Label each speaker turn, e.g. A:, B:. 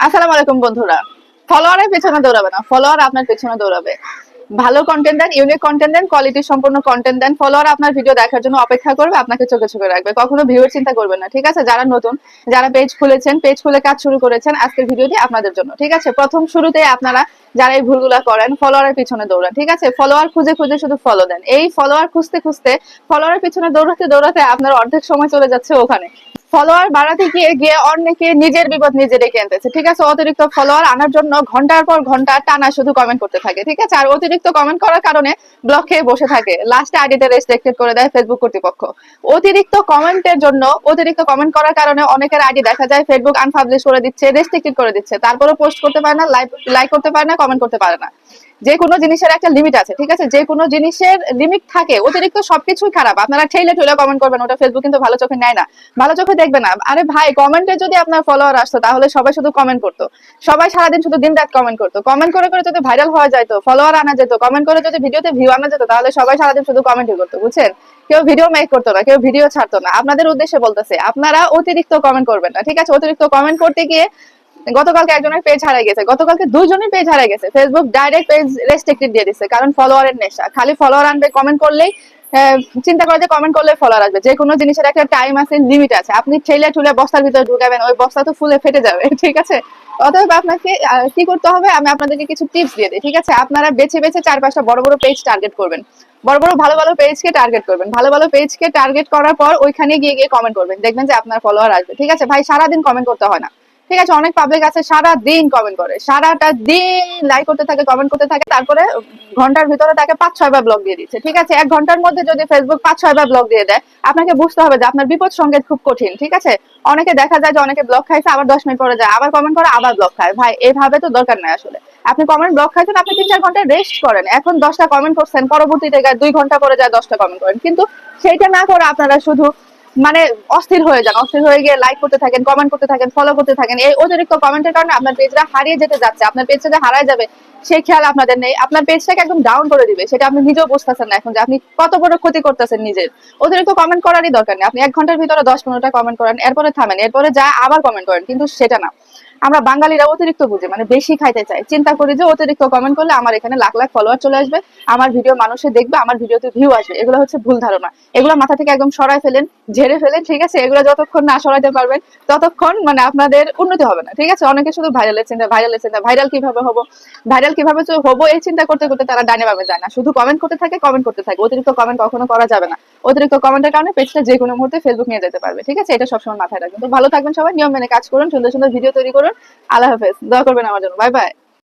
A: আসসালামু আলাইকুম বন্ধুরা। ফলোয়ারের পেছনে দৌড়াবে না, ফলোয়ার আপনার পেছনে দৌড়াবে। ভালো কন্টেন্ট দেন, ইউনিক কন্টেন্ট দেন, কোয়ালিটি সম্পন্ন কন্টেন্ট দেন। ফলোয়ার আপনার ভিডিও দেখার জন্য অপেক্ষা করবে, আপনাকে চোখে চোখে রাখবে, কখনো ভিউয়ের চিন্তা করবেন না। ঠিক আছে? যারা নতুন, যারা পেজ খুলেছেন, পেজ খুলে কাজ শুরু করেছেন, আজকের ভিডিওটি আপনাদের জন্য। ঠিক আছে? প্রথম শুরুতে আপনারা যারা এই ভুলগুলা করেন, ফলোয়ারের পিছনে দৌড়ান। ঠিক আছে? ফলোয়ার খুঁজে খুঁজে শুধু ফলো দেন। এই ফলোয়ার খুঁজতে খুঁজতে, ফলোয়ারের পিছনে দৌড়াতে দৌড়াতে আপনার অর্ধেক সময় চলে যাচ্ছে ওখানে। ফলোয়ার বাড়াতে গিয়ে গিয়ে অনেকে নিজের বিপদ নিজে ডেকে আনতেছে। ঠিক আছে? অতিরিক্ত ফলোয়ার আনার জন্য ঘন্টার পর ঘন্টা টানা শুধু কমেন্ট করতে থাকে। ঠিক আছে? আর অতিরিক্ত কমেন্ট করার কারণে ব্লক খেয়ে বসে থাকে, লাস্টে আইডিতে রেস্ট্রিক্টেড করে দেয় ফেসবুক কর্তৃপক্ষ। অতিরিক্ত কমেন্টের জন্য, অতিরিক্ত কমেন্ট করার কারণে অনেকের আইডি দেখা যায় ফেসবুক আনপাবলিশ করে দিচ্ছে, রেস্ট্রিক্টেড করে দিচ্ছে, তারপরে পোস্ট করতে পারে না, লাইক করতে পারে না, কমেন্ট করতে পারে না। যে কোনো জিনিসের একটা লিমিট আছে। ঠিক আছে? যে কোনো জিনিসের লিমিট থাকে। অতিরিক্ত সবকিছুই খারাপ। আপনারা ঠেলে ঠেলে কমেন্ট করবেন, ওটা ফেসবুক কিন্তু ভালো চোখে নেয় না, ভালো চোখে দেখবে না। আরে ভাই, কমেন্টে যদি আপনার ফলোয়ার আসতো তাহলে সবাই শুধু কমেন্ট করতো, সবাই সারাদিন শুধু দিন রাত কমেন্ট করতো। কমেন্ট করে করে যদি ভাইরাল হওয়া যেত, ফলোয়ার আনা যেত, কমেন্ট করে যদি ভিডিওতে ভিউ আনা যেত, তাহলে সবাই সারাদিন শুধু কমেন্টই করতো। বুঝছেন? কেউ ভিডিও মেক করতো না, কেউ ভিডিও ছাড়তো না। আপনাদের উদ্দেশ্যে বলতেছে, আপনারা অতিরিক্ত কমেন্ট করবেন না। ঠিক আছে? অতিরিক্ত কমেন্ট করতে গিয়ে গতকালকে একজনের পেজ হারাই গেছে, গতকালকে দুইজনের পেজ হারাই গেছে। ফেসবুক ডাইরেক্ট পেজ রেস্ট্রিক্টেড দিয়ে দিচ্ছে, কারণ ফলোয়ারের নেশা। খালি ফলোয়ার আনবে, কমেন্ট করলেই চিন্তা করে যে কমেন্ট করলে ফলোয়ার আসবে। যে কোনো জিনিসের একটা টাইম আছে, লিমিট আছে। আপনি ঠেলে ঠুলে বস্তার ভিতরে ঢুকাবেন, ওই বস্তা তো ফুলে ফেটে যাবে। ঠিক আছে? অতএব আপনাকে কি করতে হবে, আমি আপনাদেরকে কিছু টিপস দিয়ে দিই। ঠিক আছে? আপনারা বেছে বেছে 4-5টা বড় বড় পেজ টার্গেট করবেন, বড় বড় ভালো ভালো পেজকে টার্গেট করবেন। ভালো ভালো পেজকে টার্গেট করার পর ওইখানে গিয়ে গিয়ে কমেন্ট করবেন, দেখবেন যে আপনার ফলোয়ার আসবে। ঠিক আছে ভাই? সারাদিন কমেন্ট করতে হয় না। ঠিক আছে? অনেক পাবলিক আছে সারা দিন কমেন্ট করে, সারাটা দিন লাইক করতে থাকে, কমেন্ট করতে থাকে, তারপরে ঘন্টার ভিতরে তাকে 5-6 বার ব্লক দিয়ে দিচ্ছে। ঠিক আছে? 1 ঘন্টার মধ্যে যদি ফেসবুক 5-6 বার ব্লক দিয়ে দেয়, আপনাকে বুঝতে হবে যে আপনার বিপদ সংকেত খুব কঠিন। ঠিক আছে? অনেকে দেখা যায় যে অনেকে ব্লক খাইছে, আবার 10 মিনিট পরে যায়, আবার কমেন্ট করে, আবার ব্লক খায়। ভাই, এইভাবে তো দরকার নাই আসলে। আপনি কমেন্ট ব্লক খাইছেন, আপনি 3-4 ঘন্টা রেস্ট করেন। এখন 10টা কমেন্ট করছেন, পরবর্তীতে 2 ঘন্টা পরে যায় 10টা কমেন্ট করেন, কিন্তু সেইটা না করে আপনারা শুধু মানে অস্থির হয়ে যান। অস্থির হয়ে গিয়ে লাইক করতে থাকেন, কমেন্ট করতে থাকেন, ফলো করতে থাকেন। এই অতিরিক্ত কমেন্টের কারণে আপনার পেজটা হারিয়ে যেতে যাচ্ছে। আপনার পেজটা যে হারায় যাবে সেই খেয়াল আপনাদের নেই। আপনার পেজটাকে একদম ডাউন করে দিবে, সেটা আপনি নিজেও বুঝতেছেন না এখন যে আপনি কত বড় ক্ষতি করতেছেন নিজের। অতিরিক্ত কমেন্ট করারই দরকার নেই। আপনি 1 ঘন্টার ভিতরে 10-15টা কমেন্ট করেন, এরপরে থামেন, এরপরে যা আবার কমেন্ট করেন, কিন্তু সেটা না। আমরা বাঙালিরা অতিরিক্ত বুঝি, মানে বেশি খাইতে চাই। চিন্তা করি যে অতিরিক্ত কমেন্ট করলে আমার এখানে লাখ লাখ ফলোয়ার চলে আসবে, আমার ভিডিও মানুষে দেখবে, আমার ভিডিওতে ভিউ আসবে। এগুলো হচ্ছে ভুল ধারণা। এগুলো মাথা থেকে একদম সরাই ফেলেন, ঝেড়ে ফেলেন। ঠিক আছে? এগুলো যতক্ষণ না সরাইতে পারবেন ততক্ষণ মানে আপনাদের উন্নতি হবে না। ঠিক আছে? অনেকে শুধু ভাইরালের চিন্তা, ভাইরালের চিন্তা, ভাইরাল কিভাবে হবো, ভাইরাল কিভাবে হবো, এই চিন্তা করতে করতে তারা ডানে বামে যায় না, শুধু কমেন্ট করতে থাকে, কমেন্ট করতে থাকে। অতিরিক্ত কমেন্ট কখনো করা যাবে না। অতিরিক্ত কমেন্টের কারণে পেজটা যে কোনো মুহূর্তে ফেসবুক নিয়ে যেতে পারবে। ঠিক আছে? এটা সবসময় মাথায় রাখবেন। তো ভালো থাকবেন সবাই, নিয়ম মেনে কাজ করুন, সুন্দর সুন্দর ভিডিও তৈরি করুন। আল্লাহ হাফেজ। দোয়া করবেন আমার জন্য। Bye bye.